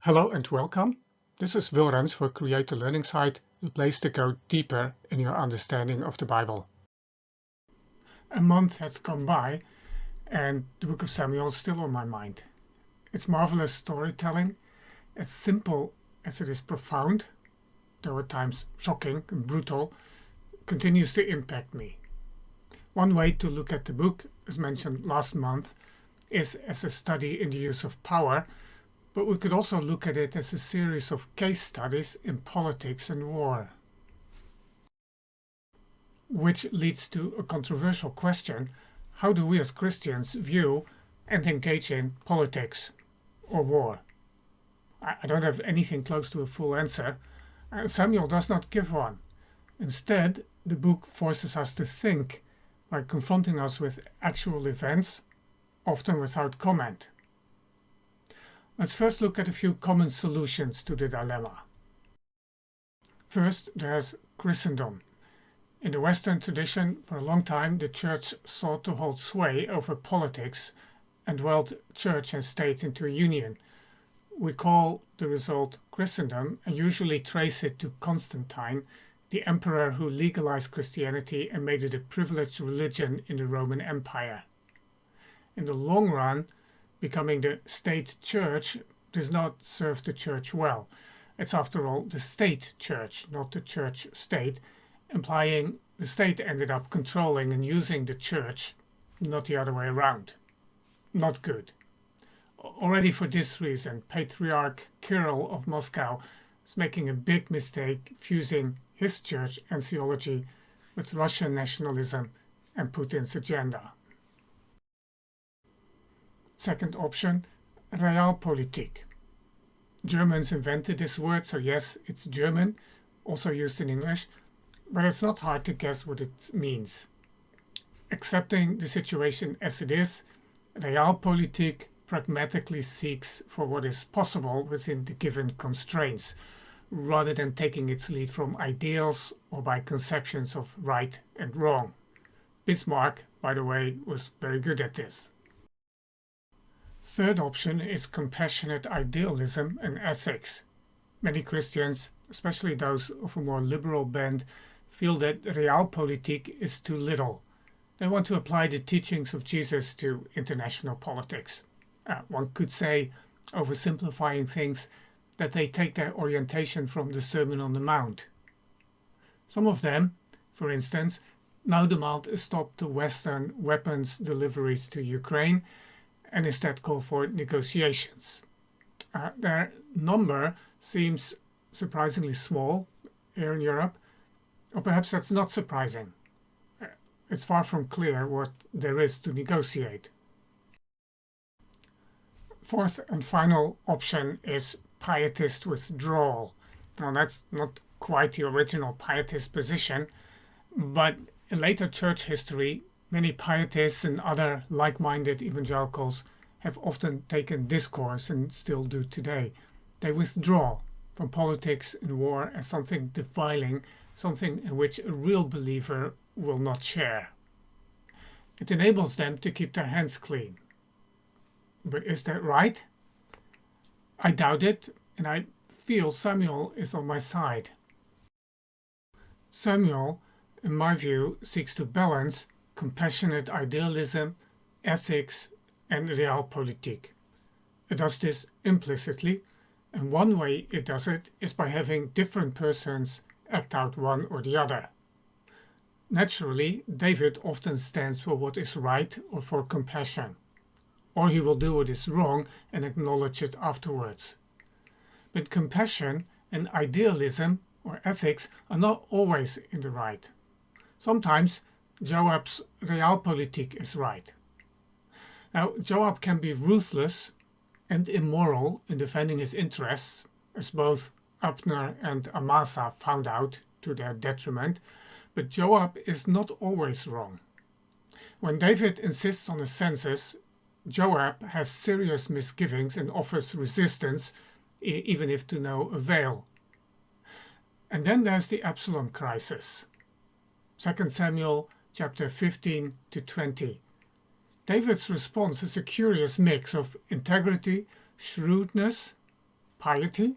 Hello and welcome. This is Wilrens for Create the Learning Site, the place to go deeper in your understanding of the Bible. A month has gone by and the book of Samuel is still on my mind. Its marvelous storytelling, as simple as it is profound, though at times shocking and brutal, continues to impact me. One way to look at the book, as mentioned last month, is as a study in the use of power, but we could also look at it as a series of case studies in politics and war. Which leads to a controversial question: how do we as Christians view and engage in politics or war? I don't have anything close to a full answer. Samuel does not give one. Instead, the book forces us to think by confronting us with actual events, often without comment. Let's first look at a few common solutions to the dilemma. First, there's Christendom. In the Western tradition, for a long time, the Church sought to hold sway over politics and weld Church and state into a union. We call the result Christendom and usually trace it to Constantine, the emperor who legalized Christianity and made it a privileged religion in the Roman Empire. In the long run, becoming the state church does not serve the church well. It's after all the state church, not the church state, implying the state ended up controlling and using the church, not the other way around. Not good. Already for this reason, Patriarch Kirill of Moscow is making a big mistake fusing his church and theology with Russian nationalism and Putin's agenda. Second option, Realpolitik. Germans invented this word, so yes, it's German, also used in English, but it's not hard to guess what it means. Accepting the situation as it is, Realpolitik pragmatically seeks for what is possible within the given constraints, rather than taking its lead from ideals or by conceptions of right and wrong. Bismarck, by the way, was very good at this. Third option is compassionate idealism and ethics. Many Christians, especially those of a more liberal bent, feel that Realpolitik is too little. They want to apply the teachings of Jesus to international politics. One could say, oversimplifying things, that they take their orientation from the Sermon on the Mount. Some of them, for instance, now demand a stop to Western weapons deliveries to Ukraine and instead call for negotiations. Their number seems surprisingly small here in Europe, or perhaps that's not surprising. It's far from clear what there is to negotiate. Fourth and final option is pietist withdrawal. Now that's not quite the original pietist position, but in later church history, many pietists and other like-minded evangelicals have often taken this course and still do today. They withdraw from politics and war as something defiling, something in which a real believer will not share. It enables them to keep their hands clean. But is that right? I doubt it, and I feel Samuel is on my side. Samuel, in my view, seeks to balance compassionate idealism, ethics, and Realpolitik. It does this implicitly, and one way it does it is by having different persons act out one or the other. Naturally, David often stands for what is right or for compassion, or he will do what is wrong and acknowledge it afterwards. But compassion and idealism or ethics are not always in the right. Sometimes Joab's Realpolitik is right. Now, Joab can be ruthless and immoral in defending his interests, as both Abner and Amasa found out to their detriment, but Joab is not always wrong. When David insists on a census, Joab has serious misgivings and offers resistance, even if to no avail. And then there's the Absalom crisis. 2 Samuel chapter 15 to 20. David's response is a curious mix of integrity, shrewdness, piety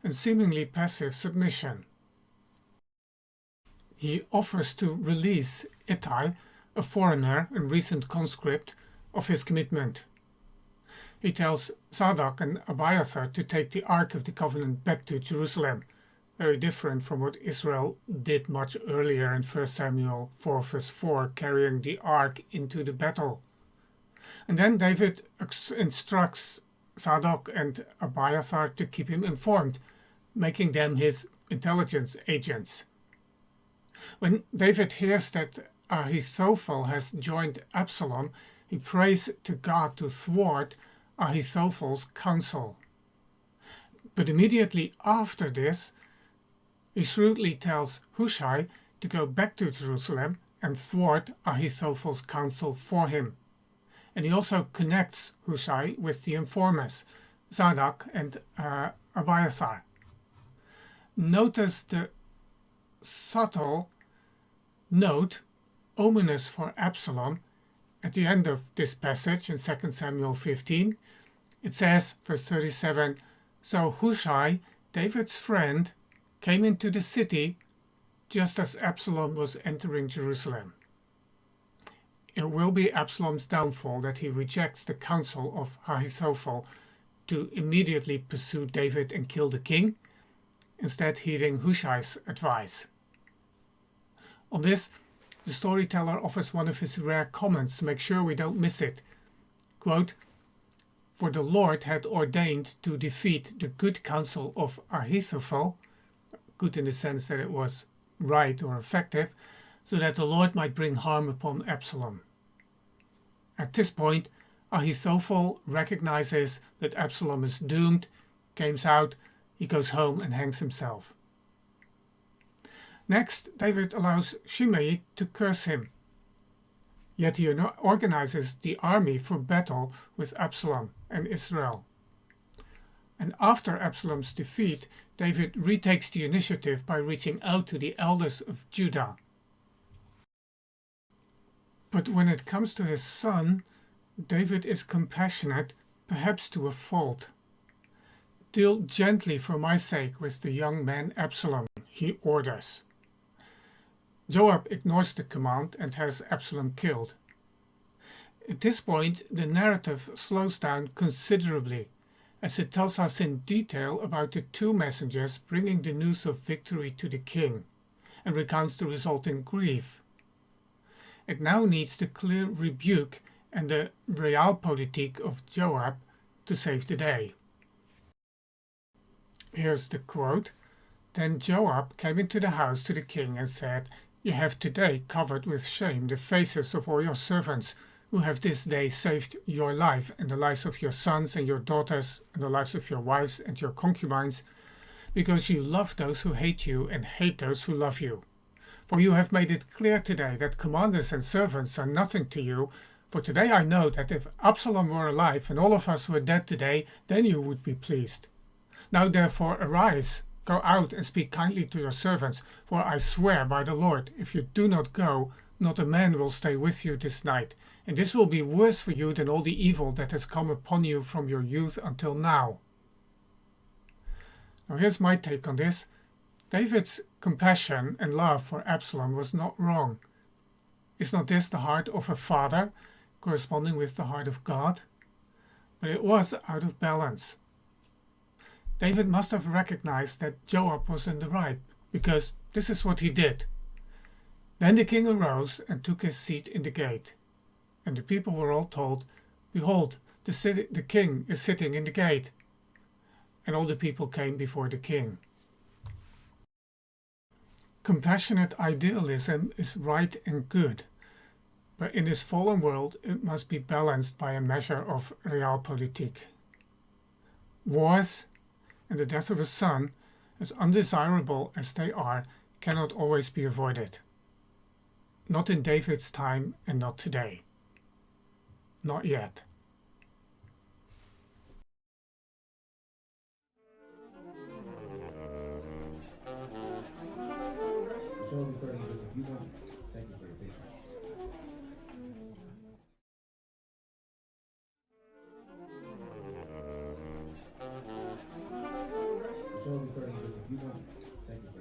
and seemingly passive submission. He offers to release Ittai, a foreigner and recent conscript, of his commitment. He tells Zadok and Abiathar to take the Ark of the Covenant back to Jerusalem, very different from what Israel did much earlier in 1 Samuel 4 verse 4, carrying the Ark into the battle. And then David instructs Zadok and Abiathar to keep him informed, making them his intelligence agents. When David hears that Ahithophel has joined Absalom, he prays to God to thwart Ahithophel's counsel. But immediately after this, he shrewdly tells Hushai to go back to Jerusalem and thwart Ahithophel's counsel for him. And he also connects Hushai with the informers, Zadok and Abiathar. Notice the subtle note, ominous for Absalom, at the end of this passage in 2 Samuel 15. It says, verse 37, "So Hushai, David's friend, came into the city just as Absalom was entering Jerusalem." It will be Absalom's downfall that he rejects the counsel of Ahithophel to immediately pursue David and kill the king, instead heeding Hushai's advice. On this, the storyteller offers one of his rare comments to make sure we don't miss it. Quote, "For the Lord had ordained to defeat the good counsel of Ahithophel," good in the sense that it was right or effective, "so that the Lord might bring harm upon Absalom." At this point, Ahithophel recognizes that Absalom is doomed, games out, he goes home and hangs himself. Next, David allows Shimei to curse him. Yet he organizes the army for battle with Absalom and Israel. And after Absalom's defeat, David retakes the initiative by reaching out to the elders of Judah. But when it comes to his son, David is compassionate, perhaps to a fault. "Deal gently for my sake with the young man Absalom," he orders. Joab ignores the command and has Absalom killed. At this point, the narrative slows down considerably, as it tells us in detail about the two messengers bringing the news of victory to the king, and recounts the resulting grief. It now needs the clear rebuke and the Realpolitik of Joab to save the day. Here's the quote. "Then Joab came into the house to the king and said, 'You have today covered with shame the faces of all your servants, who have this day saved your life and the lives of your sons and your daughters and the lives of your wives and your concubines, because you love those who hate you and hate those who love you. For you have made it clear today that commanders and servants are nothing to you. For today I know that if Absalom were alive and all of us were dead today, then you would be pleased. Now therefore arise, go out and speak kindly to your servants, for I swear by the Lord, if you do not go, not a man will stay with you this night, and this will be worse for you than all the evil that has come upon you from your youth until now.'" Now here's my take on this. David's compassion and love for Absalom was not wrong. Is not this the heart of a father, corresponding with the heart of God? But it was out of balance. David must have recognized that Joab was in the right, because this is what he did. Then the king arose and took his seat in the gate. And the people were all told, "Behold, the king is sitting in the gate." And all the people came before the king. Compassionate idealism is right and good, but in this fallen world it must be balanced by a measure of Realpolitik. Wars and the death of a son, as undesirable as they are, cannot always be avoided. Not in David's time and not today. Not yet. The show will be starting in just a few moments. Thank you for your patience. show will be starting in just a few moments. Thank you for